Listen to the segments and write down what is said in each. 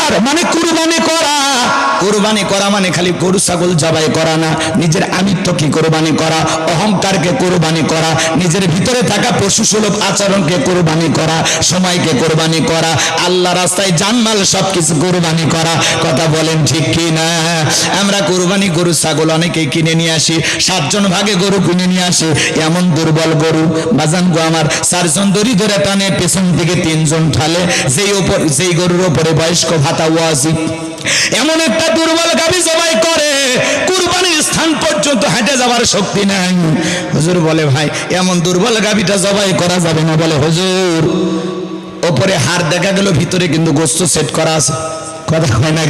তার মানে কুরবানি করা। কুরবানি করা মানে খালি গরু ছাগল জবাই করা না, নিজের আমিত্বকে কুরবানি করা, অহংকারকে কুরবানি করা, নিজের ভিতরে থাকা পশু সুলভ আচরণকে কুরবানি করা, সময়কে কুরবানি করা, আল্লাহ রাস্তায় জানমাল সবকিছু কুরবানি করা। কথা বলেন ঠিক কি না? আমরা কুরবানি গরু ছাগল অনেকেই কিনে নিয়ে আসি, 7 জন ভাগে গরু কিনে নিয়ে আসি, এমন দুর্বল গরু বাজান গো আমার, 4 জন দড়ি ধরে টানে, পেছন থেকে 3 জন ঠালে, যেই গরুর ওপরে বয়স্ক ভাতা ওয়াজিব, এমন একটা দুর্বল গাভী জবাই করে কুরবানির স্থান পর্যন্ত হেঁটে যাওয়ার শক্তি নাই। হুজুর বলে ভাই এমন দুর্বল গাভীটা জবাই করা যাবে না। বলে হুজুর ওপরে হাড় দেখা গেল, ভিতরে কিন্তু গোস্ত সেট করা আছে। কথা হয় না?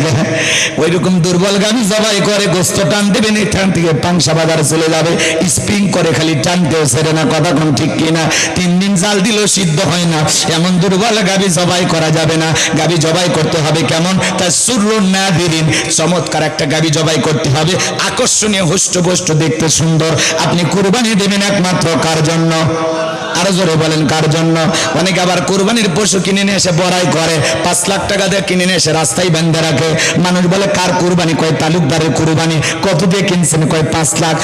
ওই রকম দুর্বল গাভী জবাই করে, গোস্ত টান দেবেন, এখান থেকে পাংশা বাজারে চলে যাবে, স্প্রিং করে খালি টানতেও ছেড়ে না। কথা কোন ঠিক কিনা? 3 দিন জাল দিলেও সিদ্ধ হয় না। এমন দুর্বল গাভী জবাই করা যাবে না। গাভী জবাই করতে হবে কেমন? তার সুরুন না দিন, চমৎকার একটা গাভী জবাই করতে হবে, আকর্ষণীয়, হুষ্টপুষ্ট, দেখতে সুন্দর। আপনি কুরবানি দেবেন একমাত্র কার জন্য? আরো জোরে বলেন কার জন্য? অনেকে আবার কুরবানির পশু কিনে নিয়ে এসে বড়াই করে, 5 লাখ টাকা দিয়ে কিনে নিয়ে এসে রাস্তায় বেঁধে রাখে। মানুষ বলে কার কুরবানি? কয় তালুকদারের কুরবানি। কত দিয়ে কিনছেন? কয় 5 লাখ।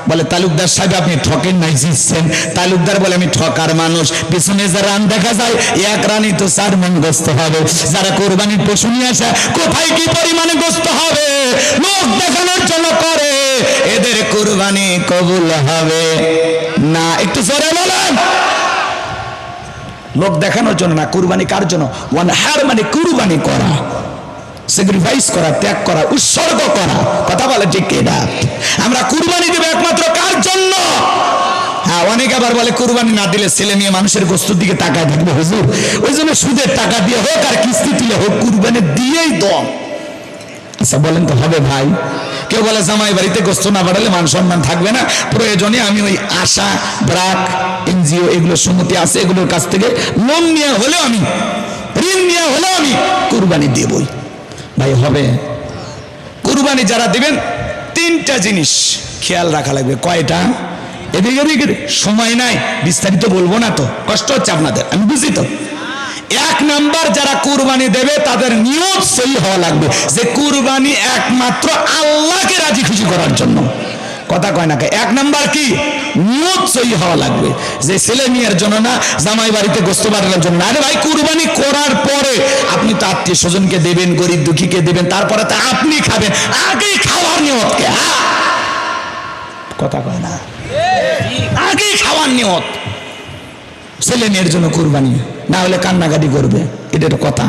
বলে তালুকদার সাহেব আপনি ঠকেন নাই, জিতছেন। তালুকদার বলে আমি ঠকার মানুষ, পিছনে যে রান দেখা যায় 1 রানই তো 4 মণ গোস্ত হবে। যারা কুরবানির পশু নিয়ে আসে কোথায় কি পরিমাণে গোস্ত হবে লোক দেখানোর জন্য করে, এদের কুরবানি কবুল হবে না। একটু জোরে বলেন। লোক দেখানোর জন্য না, কুরবানি কার জন্য? ওয়ানহার মানে কুরবানি করা, স্যাক্রিফাইস করা, ত্যাগ করা, উৎসর্গ করা। কথা বলে ঠিক কিনা? আমরা কুরবানি দেব একমাত্র কার জন্য? হ্যাঁ, অনেকে আবার বলে কুরবানি না দিলে ছেলে মেয়ে মানুষের গোস্তের দিকে তাকায় থাকবে। হুজুর ওই জন্য সুদের টাকা দিয়ে হোক আর কিস্তি তুলে হোক কুরবানি দিয়েই দম। আচ্ছা বলেন তো হবে ভাই? কেউ বলে জামাই বাড়িতে গোস্ত না বাড়ালে মান সম্মান থাকবে না, প্রয়োজনে আমি ওই আশা, ব্রাক, এনজিও এগুলো সম্মতি আছে, এগুলোর কাছ থেকে লোন নিয়ে হলেও আমি, ঋণ নিয়ে হলেও আমি কুরবানি দেবই। ভাই হবে? কুরবানি যারা দিবেন 3টা জিনিস খেয়াল রাখা লাগবে। কয়টা? এদিকে সময় নাই, বিস্তারিত বলবো না, তো কষ্ট হচ্ছে আপনাদের, আমি বুঝি তো। 1 নাম্বার যারা কুরবানি দেবে তাদের নিয়ত সহি হওয়া লাগবে যে কুরবানি একমাত্র আল্লাহকে রাজি খুশি করার জন্য। কথা কয় না? 1 নাম্বার কি? নিয়ত সহি হওয়া লাগবে যে ছেলে মেয়ের জন্য না, জামাই বাড়িতে গোস্ত বাড়ানোর জন্য। আরে ভাই কুরবানি করার পরে আপনি তো আত্মীয় স্বজনকে দেবেন, গরিব দুঃখীকে দেবেন, তারপরে তো আপনি খাবেন। আগেই খাওয়ার নিয়তকে, কথা কয় না? আগেই খাওয়ার নিয়ত। ছেলে মেয়ের জন্য কুরবানি না হলে কান্নাকাটি করবে, এটা একটা কথা।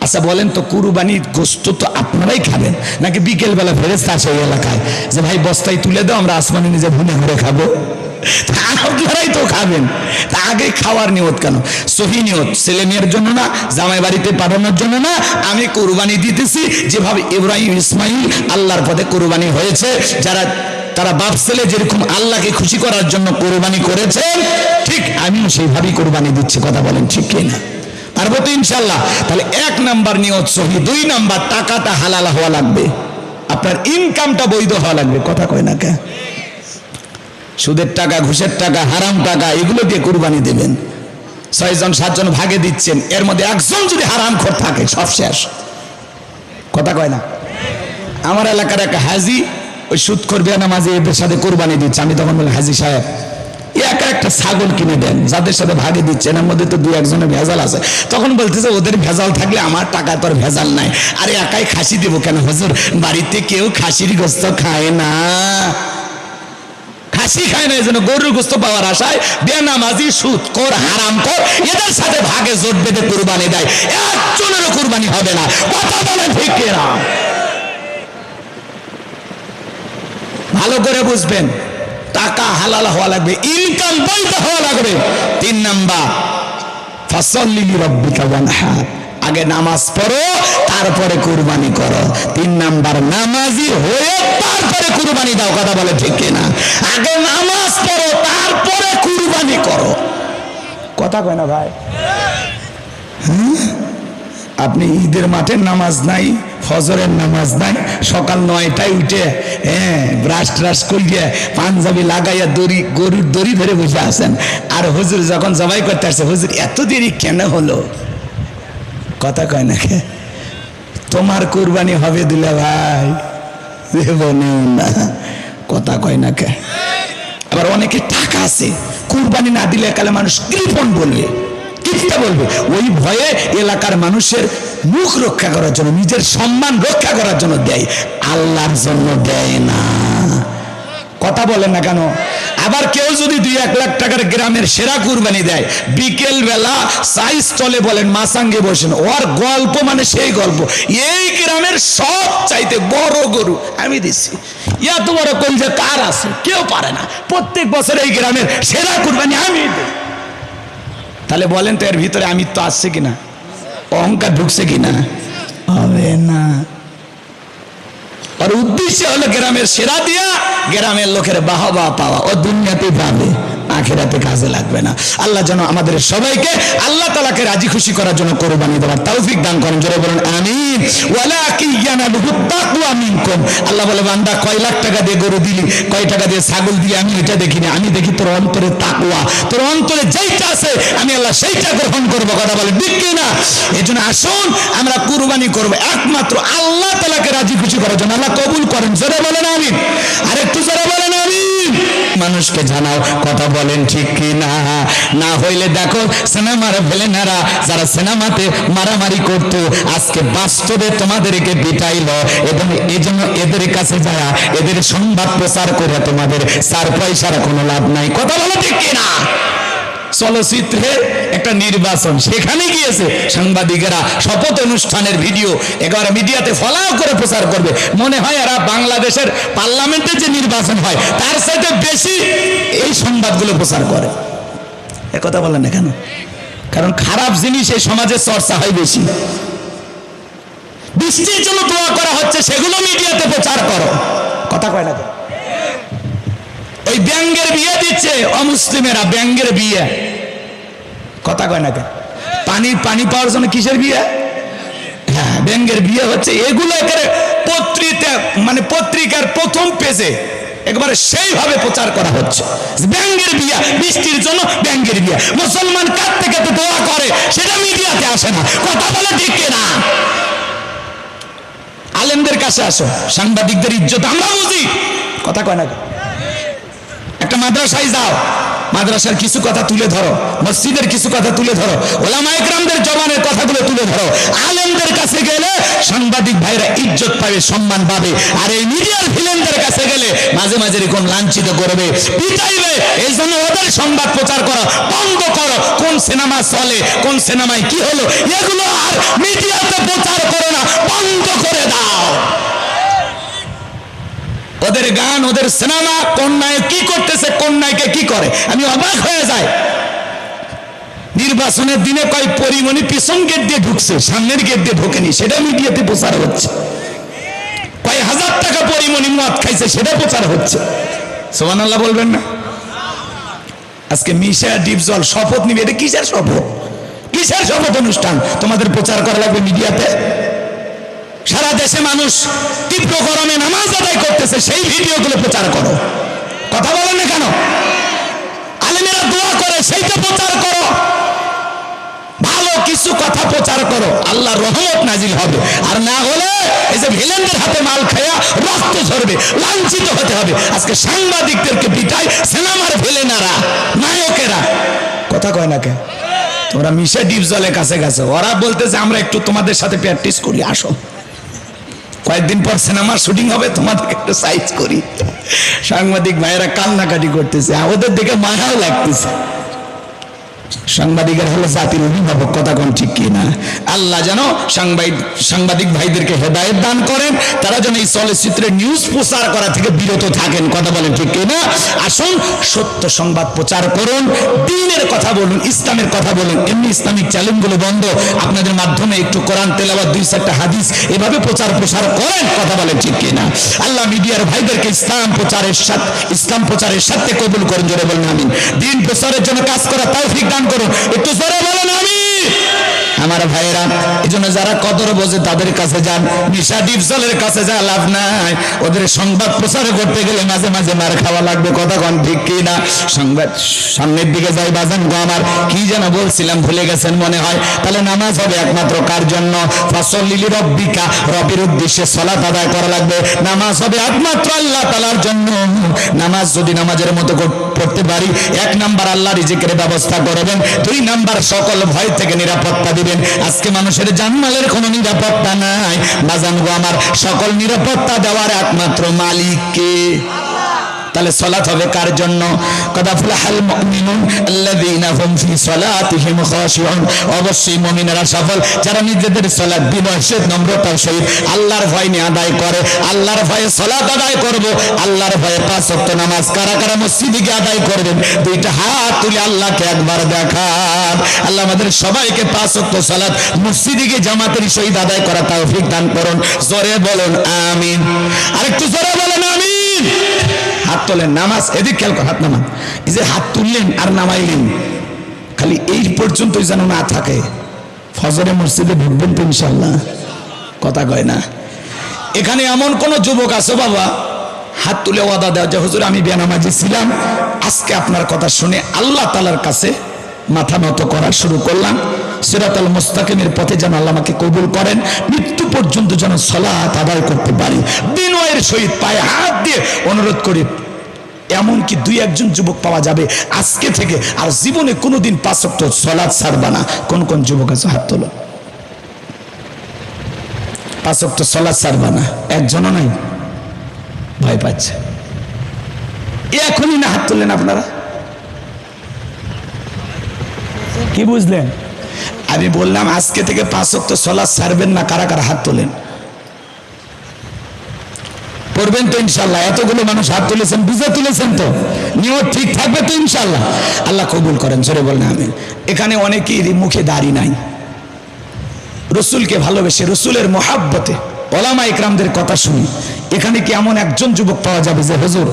আচ্ছা বলেন তো কুরবানির গোস্ত তো আপনারাই খাবেন নাকি বিকেল বেলা ফেরেশতা আসে এই এলাকায় যে ভাই বস্তায় তুলে দাও, আমরা আসমানে নিজে ভুনে ভরে খাবো? আপনারাই তো খাবেন। তা আগে খাওয়ার নিয়ত কেন? সহি নিয়ত, ছেলে মেয়ের জন্য না, জামাই বাড়িতে পাঠানোর জন্য না, আমি কুরবানি দিতেছি যেভাবে ইব্রাহিম ইসমাইল আল্লাহর পথে কুরবানি হয়েছে, তারা বাপ ছেলে যেরকম আল্লাহকে খুশি করার জন্য কুরবানি করেছেন, ঠিক আমিও সেইভাবেই কুরবানি দিচ্ছি। কথা বলেন ঠিক কিনা? পারবো তো ইনশাল্লাহ? তাহলে 1 নাম্বার নিয়ত সহি। 2 নাম্বার টাকাটা হালাল হওয়া লাগবে, আপনার ইনকামটা বৈধ হওয়া লাগবে। কথা কয় না কে? সুদের টাকা, ঘুষের টাকা, হারাম টাকা এগুলো দিয়ে কুরবানি দেবেন। 6 জন 7 জন ভাগে দিচ্ছেন, এর মধ্যে একজন যদি হারামখোর থাকে সব শেষ। কথা কয় না? আমার এলাকার এক হাজি ওই সুদখোর বেনামাজি এদের সাথে কুরবানি দিচ্ছে। আমি তখন বলি হাজি সাহেব একটা ছাগল কিনে দেন, যাদের সাথে ভাগে দিচ্ছেন এর মধ্যে তো 2-1 জনের ভেজাল আছে। তখন বলতেছে ওদের ভেজাল থাকলে আমার টাকা তো আর ভেজাল নাই। আরে একাই খাসি দেব কেন হুজুর? বাড়িতে কেউ খাসির গোস্ত খায় না, খাসি খায় না, এই জন্য গরুর গোস্ত পাওয়ার আশায় বেনামাজি, সুদখোর, হারামখোর এদের সাথে ভাগে জোট বেঁধে কুরবানি দেয়। একজনেরও কুরবানি হবে না। কথা বলে ঠিক কিনা? ভালো করে বুঝবেন, টাকা হালাল হওয়া লাগবে, ইনকাম বৈধ হওয়া লাগবে। 3 নাম্বার ফাসাল্লি লিরাব্বিকা ওয়ানহার, আগে নামাজ পড়ো তারপরে কুরবানি করো। 3 নাম্বার নামাজি হয়ে তারপরে কুরবানি দাও। কথা বলে ঠিক কিনা? আগে নামাজ পড়ো তারপরে কুরবানি করো। কথা কয় না ভাই? আপনি ঈদের মাঠে নামাজ নাই, ফজরের নামাজ নাই, সকাল 9টায় উঠে ব্রাশ ট্রাশ করিয়ে পাঞ্জাবি লাগাইয়া গরুর দড়ি ধরে বসে আছেন, আর হুজুর যখন জবাই করতে আসছে হুজুর এত দেরি কেন হলো? কথা কয় না? তোমার কুরবানি হবে দিলে ভাই দেবনে না, কথা কয় না কে। আবার অনেকে টাকা আছে, কুরবানি না দিলে কালে মানুষ কৃপণ বলবে, কিপটা বলবে, ওই ভয়ে এলাকার মানুষের মুখ রক্ষা করার জন্য, নিজের সম্মান রক্ষা করার জন্য দেয়, আল্লাহর জন্য দেয় না। কথা বলেন না কেন? আবার কেউ যদি 2-1 লাখ টাকার গ্রামের সেরা কুরবানি দেয়, বিকেল বেলা সাইজ চলে বলেন মাসাঙ্গে বসেন, ওর গল্প মানে সেই গল্প, এই গ্রামের সব চাইতে বড় গরু আমি দিচ্ছি, এত বড় কলজা কার আছে? কেউ পারে না। প্রত্যেক বছর এই গ্রামের সেরা কুরবানি আমি দিই। তাহলে বলেন তো এর ভিতরে আমি তো আসছে কিনা, অহংকার ঢুকছে কিনা? হবে না। আর উদ্দেশ্য হলো গ্রামের সেরা দিয়া গ্রামের লোকের বাহবা পাওয়া, ও দুনিয়াতে পাবে, আখিরাতে কাজে লাগবে না। আল্লাহ যেন আমাদের সবাইকে আল্লাহ তাআলাকে রাজি খুশি করার জন্য কুরবানি দেওয়ার তৌফিক দান করেন। জোরে বলেন আমিন। ওয়ালাকিন ইয়ানালুহু তাকওয়া মিনকুম। আল্লাহ বলে, বান্দা কয় লাখ টাকা দিয়ে গরু দিলি, কয় টাকা দিয়ে ছাগল দিয়ে, আমি এটা দেখি না, আমি দেখি তোর অন্তরে তাকওয়া, তোর অন্তরে যেইটা আছে আমি আল্লাহ সেইটা গ্রহণ করবো। কথা বলে ঠিক কি না? এজন্য আসুন আমরা কুরবানি করব একমাত্র আল্লাহ তাআলাকে রাজি খুশি করার জন্য। আল্লাহ কবুল করেন। জোরে বলেন আমিন। আরেকটু জোরে বলেন আমিন। মানুষকে জানাও, কথা বলেন ঠিক কি না? না হইলে দেখো সিনেমার ভিলেনেরা যারা সিনেমাতে মারামারি করত, আজকে বাস্তবে তোমাদেরকে পিটাইল, এবং এই জন্য এদের কাছে যারা এদের সংবাদ প্রচার করে তোমাদের 4 পয়সার কোনো লাভ নাই। কথা বলে ঠিক কি না? চলচ্চিত্রে একটা নির্বাচন, সেখানে গিয়েছে সাংবাদিকেরা শপথ অনুষ্ঠানের ভিডিও একেবারে মিডিয়াতে ফলাও করে প্রচার করবে, মনে হয় এরা বাংলাদেশের পার্লামেন্টে যে নির্বাচন হয় তার সাথে বেশি এই সংবাদগুলো প্রচার করে। একথা বলেন না কেন? কারণ খারাপ জিনিস এই সমাজে চর্চা হয় বেশি। বৃষ্টির জন্য দোয়া করা হচ্ছে, সেগুলো মিডিয়াতে প্রচার করো। কথা কয় না কেন? ওই ব্যাঙ্গের বিয়ে দিচ্ছে অমুসলিমেরা, ব্যাঙ্গের বিয়ে, কথা কয় না কেন? পানি পাওয়ার জন্য কিসের বিয়ে? হ্যাঁ, ব্যাঙ্গের বিয়ে হচ্ছে। এগুলো পত্রিকার প্রথম পেজে একবারে সেইভাবে প্রচার করা হচ্ছে, ব্যাঙ্গের বিয়ে, বৃষ্টির জন্য ব্যাঙ্গের বিয়ে। মুসলমান কার থেকে তো দোয়া করে সেটা মিডিয়াতে আসে না। কথা বলে ঠিক না? আলেমদের কাছে আসো, সাংবাদিকদের ইজ্জত আমরা বুঝি। কথা কয় না কেন? একটা মাদ্রাসায় যাও, মাদ্রাসার কিছু কথা তুলে ধরো, মসজিদের কিছু কথা তুলে ধরো, ওলামায়ে কেরামদের জবানের কথাগুলো তুলে ধরো। আলেমদের কাছে গেলে সাংবাদিক ভাইরা ইজ্জত পাবে, সম্মান পাবে। আর এই মিডিয়ার ভিলেনদের কাছে গেলে মাঝে মাঝে এরকম লাঞ্ছিত করবে, পিটাইবে। এই জন্য ওদের সংবাদ প্রচার করা বন্ধ করো। কোন সিনেমা চলে, কোন সিনেমায় কি হলো, এগুলো আর মিডিয়াতে প্রচার করো না, বন্ধ করে দাও। ওদের গান, ওদের সিনেমা, কোন নায়ক কি করতেছে, কোন নায়িকা কি করে, আমি অবাক হয়ে যাই। নির্বাচনের দিনে কয় পরিমণি পিছন গেট দিয়ে ঢুকছে, সামনের গেট দিয়ে ঢোকেনি, সেটা মিডিয়াতে প্রচার হচ্ছে। কয় হাজার টাকা পরিমণি মদ খাইছে, সেটা প্রচার হচ্ছে। সুবহানাল্লাহ বলবেন না? আজকে মিশা ডিপজল শপথ নিবে, এটা কিসের শপথ? কিসের শপথ অনুষ্ঠান তোমাদের প্রচার করা লাগবে মিডিয়াতে? সারা দেশে মানুষ তীব্র গরমে নামাজ আদায় করতেছে, সেই ভিডিওগুলো প্রচার করো। কথা বলেন না কেন? আলেমেরা দোয়া করে, সেইটা প্রচার করো। ভালো কিছু কথা প্রচার করো, আল্লাহর রহমত নাজিল হবে। আর না হলে এই যে ভিলেনদের হাতে মাল খায়া রক্ত ঝরবে, লাঞ্ছিত হতে হবে। আজকে সাংবাদিকদেরকে পিটায় সিনেমার ভিলেনেরা, নায়কেরা। কথা কয় না কে? তোমরা মিশা ডিপজলের কাছে গেছো, ওরা বলতেছে আমরা একটু তোমাদের সাথে প্র্যাকটিস করি, আসো। কয়েকদিন পর সিনেমার শুটিং হবে, তোমাদেরকে একটু সাইজ করি। সাংবাদিক ভাইয়েরা কান্নাকাটি করতেছে, ওদের দেখে মায়াও লাগতেছে। সাংবাদিকের হলো জাতির অভিভাবক। কথা কোন ঠিক কি না? আল্লাহ যেন সাংবাদিক ভাইদেরকে হেদায়েত দান করেন, তারা যেন এই চলচ্চিত্রের নিউজ প্রচার করা থেকে বিরত থাকেন। কথা বলেন ঠিক কি না? আসুন সত্য সংবাদ প্রচার করুন, দ্বীনের কথা বলুন, ইসলামের কথা বলুন। এমনি ইসলামিক চ্যানেলগুলো বন্ধ, আপনাদের মাধ্যমে একটু কোরআন তেলাওয়াত, 2-4টা হাদিস এভাবে প্রচার প্রসার করেন। কথা বলেন ঠিক কি না? আল্লাহ মিডিয়ার ভাইদেরকে ইসলাম প্রচারের সাথে কবুল করেন। জোরে বলেন আমিন। দ্বীন প্রচারের জন্য কাজ করা তৌফিক দান করুন। একটু জোরে বলেন আমিন। আমার ভাইয়েরা, এই জন্য যারা কদর বোঝে তাদের কাছে যান, নিশা ডিপজলের কাছে যা লাভ নাই। ওদের সংবাদ প্রচার করতে গেলে মাঝে মাঝে মার খাওয়া লাগবে, কথা কোন ঠিক কি না? সংবাদ সামনের দিকে যাই বাজান গো আমার, কি যেন বলছিলাম ভুলে গেছেন মনে হয়। তাহলে নামাজ হবে একমাত্র কার জন্য? ফাসল্লি লিরাব্বিকা, রবের উদ্দেশ্যে সালাত আদায় করা লাগবে। নামাজ হবে একমাত্র আল্লাহ তাআলার জন্য। নামাজ যদি নামাজের মতো পড়তে পারি, 1 নাম্বার আল্লাহ রিজিকের ব্যবস্থা করবেন, 2 নাম্বার সকল ভয় থেকে নিরাপত্তা দিবেন। আজকে মানুষের জানমালের কোনো নিরাপত্তা নাই বাজান গো আমার, সকল নিরাপত্তা দেওয়ার একমাত্র মালিক কে? তাহলে সালাত হবে কার জন্য? কদ আফলাহাল মুমিনুন আল্লাযীনা হুম ফি সালাতিহিম খাশিউন। অবশ্যই মুমিনেরা সফল যারা নিজেদের সালাত বিনয়ের নম্রতার সহিত আল্লাহর ভয় নিয়ে আদায় করে। আল্লাহর ভয়ে সালাত আদায় করব, আল্লাহর ভয়ে 5 ওয়াক্ত নামাজ কারা কারা মসজিদে গিয়ে আদায় করবেন? 2টা হাত তুলে আল্লাহকে একবার দেখান। আল্লাহ আমাদের সবাইকে 5 ওয়াক্ত সালাত মসজিদে গিয়ে জামাতের সহিত আদায় করা তৌফিক দান করুন। জোরে বলুন আমিন। আরেকটু জোরে বলেন আমিন। হাত তোলেন, নামাজ এদিক খেয়াল কর, হাত নামান। এই যে হাত তুললেন আর নামাইলেন, খালি এই পর্যন্তই যেন না থাকে। ফজরে মসজিদে ঢুকবেন তো ইনশাল্লাহ, কথা কয় না? এখানে এমন কোন যুবক আছে বাবা হাত তুলে ওয়াদা দেওয়া যে হুজুর আমি বেনামাজি ছিলাম, আজকে আপনার কথা শুনে আল্লাহ তাআলার কাছে মাথা নত করা শুরু করলাম, সিরাতাল মুস্তাকিমের পথে যেন আল্লাহ আমাকে কবুল করেন, মৃত্যু পর্যন্ত যেন সালাত আদায় করতে পারি। বিনয়ের সহিত পায়ে হাত দিয়ে অনুরোধ করি। এমনকি 2-1 যুবক পাওয়া যাবে আজকে থেকে আর জীবনে কোনোদিন 5 ওয়াক্ত সালাত ছাড়বা না। কোন কোন যুবক আছে হাত তোলো? 5 ওয়াক্ত সালাত ছাড়বা না, একজনও নাই? ভয় পাচ্ছে এখনই না? হাত তুললেন আপনারা? কি বুঝলেন? আমি বললাম আজকে থেকে 5 ওয়াক্ত সালাত ছাড়বেন না। কারা কারা হাত তোলেন? করবেন তো ইনশাআল্লাহ? এতগুলো মানুষ হাত তুলেছেন, বুঝে তুলেছেন তো? নিয়ত ঠিক থাকবে তো ইনশাআল্লাহ? আল্লাহ কবুল করেন, জোরে বলেন আমিন। এখানে অনেকেরই মুখে দাড়ি নাই, রসুলকে ভালোবেসে রসুলের মহাব্বতে ওলামা ইকরামদের কথা শুনি। এখানে কি এমন একজন যুবক পাওয়া যাবে যে হুজুর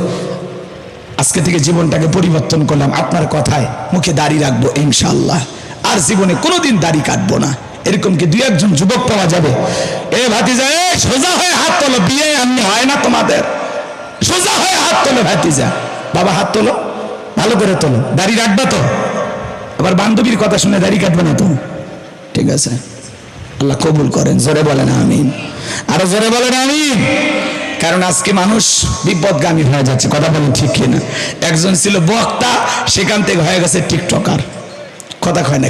আজকে থেকে জীবনটাকে পরিবর্তন করলাম, আপনার কথায় মুখে দাড়ি রাখবো ইনশাআল্লাহ, আর জীবনে কোনোদিন দাড়ি কাটবো না? এরকম কি 2-1 যুবক পাওয়া যাবে? এ ভাতিজা, এ সোজা হয়ে হাত তোলো। বিয়ে এমনি হয় না তোমাদের, সোজা হয়ে হাত তোলো ভাতিজা। বাবা হাত তোলো, ভালো করে তোলো। দাড়ি রাখবে তো? আবার বান্ধবীর কথা শুনে দাড়ি কাটবে না তো? ঠিক আছে, আল্লাহ কবুল করেন, জোরে বলেন আমিন। আরো জোরে বলেন আমিন। কারণ আজকে মানুষ বিপদগামী হয়ে যাচ্ছে, কথা বলেন ঠিক কিনা? একজন ছিল বক্তা, সেখান থেকে হয়ে গেছে টিকটকার, কথা কয় না?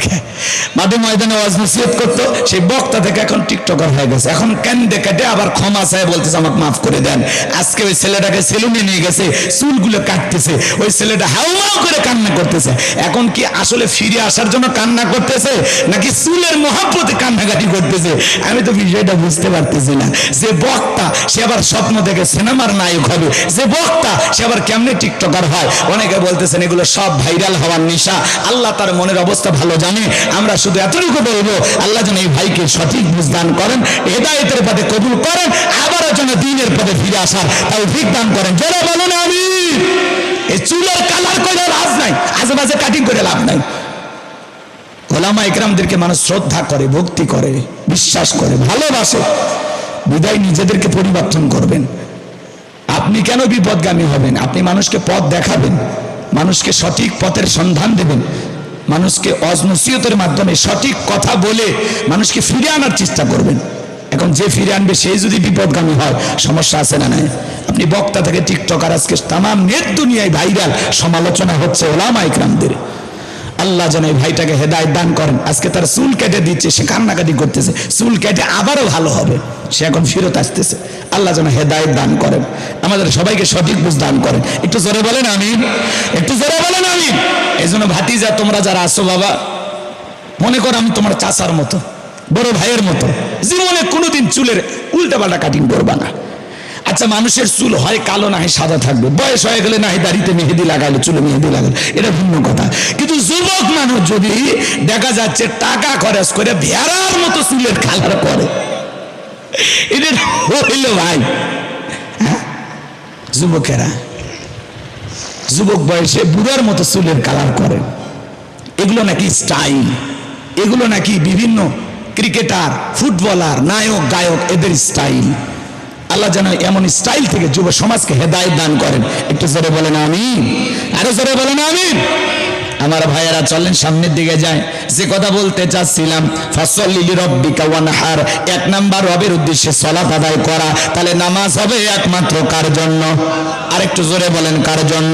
মাঠে ময়দানে ওয়াজ নসিহত করতো, সেই বক্তা থেকে এখন টিকটকার হয়ে গেছে। এখন কান্দে কাটে আবার ক্ষমা চায়, বলতেছে আমাকে মাফ করে দেন। আজকে ওই ছেলেটাকে সেলুনে নিয়ে গেছে, চুলগুলো কাটতেছে, ওই ছেলেটা হাউমাউ করে কান্না করতেছে। এখন কি আসলে ফিরে আসার জন্য কান্না করতেছে নাকি চুলের মহাব্বতে কান্নাকাটি করতেছে? আমি তো বিষয়টা বুঝতে পারতেছি না। যে বক্তা সে আবার স্বপ্ন দেখে সিনেমার নায়ক হবে, যে বক্তা সে আবার কেমনে টিকটকার হয়। অনেকে বলতেছেন এগুলো সব ভাইরাল হওয়ার নেশা। আল্লাহ তার মনের অবস্থা ভালো জানে। আমরা শুধু এতটুকু বলবো, আল্লাহ যেন এই ভাইকে সঠিক বুঝ দান করেন, হেদায়েতের পথে কবুল করেন, আবারও যেন দ্বীনের পথে ফিরে আসার তৌফিক দান করেন। যারা বলুন আমিন। এই চুলের কালার করে লাভ নাই, আজেবাজে কাটিং করে লাভ নাই। ওলামা ইকরামদেরকে মানুষ শ্রদ্ধা করে, ভক্তি করে, বিশ্বাস করে, ভালোবাসে, বিদায় নিজেদেরকে পরিবর্তন করবেন। আপনি কেন বিপদগামী হবেন? আপনি মানুষকে পথ দেখাবেন, মানুষকে সঠিক পথের সন্ধান দেবেন, মানুষকে ওয়াজ নসিহতের মাধ্যমে সঠিক কথা বলে মানুষকে ফিরে আনার চেষ্টা করবেন। এখন যে ফিরে আনবে সেই যদি বিপদগামী হয়, সমস্যা আছে না নাই? আপনি বক্তা থেকে টিকটকার, আজকে তামাম নেট দুনিয়ায় ভাইরাল, সমালোচনা হচ্ছে ওলামা ইকরামদের। আল্লাহ যেন এই ভাইটাকে হেদায়েত দান করেন। আজকে তার চুল কেটে দিচ্ছে, সে কান্নাকাটি করতেছে, চুল কেটে আবারও ভালো হবে, সে এখন ফিরত আসতেছে। আল্লাহ যেন হেদায়েত দান করেন, আমাদের সবাইকে সঠিক বুঝ দান করেন। একটু জোরে বলেন আমিন, একটু জোরে বলেন আমিন। এই জন্য ভাতিজা তোমরা যারা আসো বাবা, মনে করো আমি তোমার চাচার মতো, বড় ভাইয়ের মতো, জীবনে কোনোদিন চুলের উল্টাপাল্টা কাটিং করবা না। আচ্ছা, মানুষের চুল হয় কালো না হয় সাদা থাকবে, বয়স হয়ে গেলে না হয় দাড়িতে মেহেদি লাগাইলো, চুলে মেহেদি লাগাইলো, এটা ভিন্ন কথা। কিন্তু যুবক মানুষ যদি দেখা যাচ্ছে টাকা খরচ করে ভেড়ার মতো চুলের কালার করে, এটা হইল ভাই? যুবকেরা যুবক বয়সে বুড়ার মতো চুলের কালার করে, এগুলো নাকি স্টাইল, এগুলো নাকি বিভিন্ন ক্রিকেটার, ফুটবলার, নায়ক, গায়ক, এদের স্টাইল। আল্লাহ যেন এমন স্টাইল থেকে যুব সমাজকে হেদায়েত দান করেন। একটু জোরে বলেন আমিন, আরো জোরে বলেন আমিন। আমার ভাইয়েরা চলেন সামনের দিকে যায়। যে কথা বলতে চাচ্ছিলাম, ফাসল্লি লিরাব্বিকা ওয়ানহার, এক নাম্বার রবের উদ্দেশ্যে সালাত আদায় করা। তাহলে নামাজ হবে একমাত্র কার জন্য? আরেকটু জোরে বলেন কার জন্য?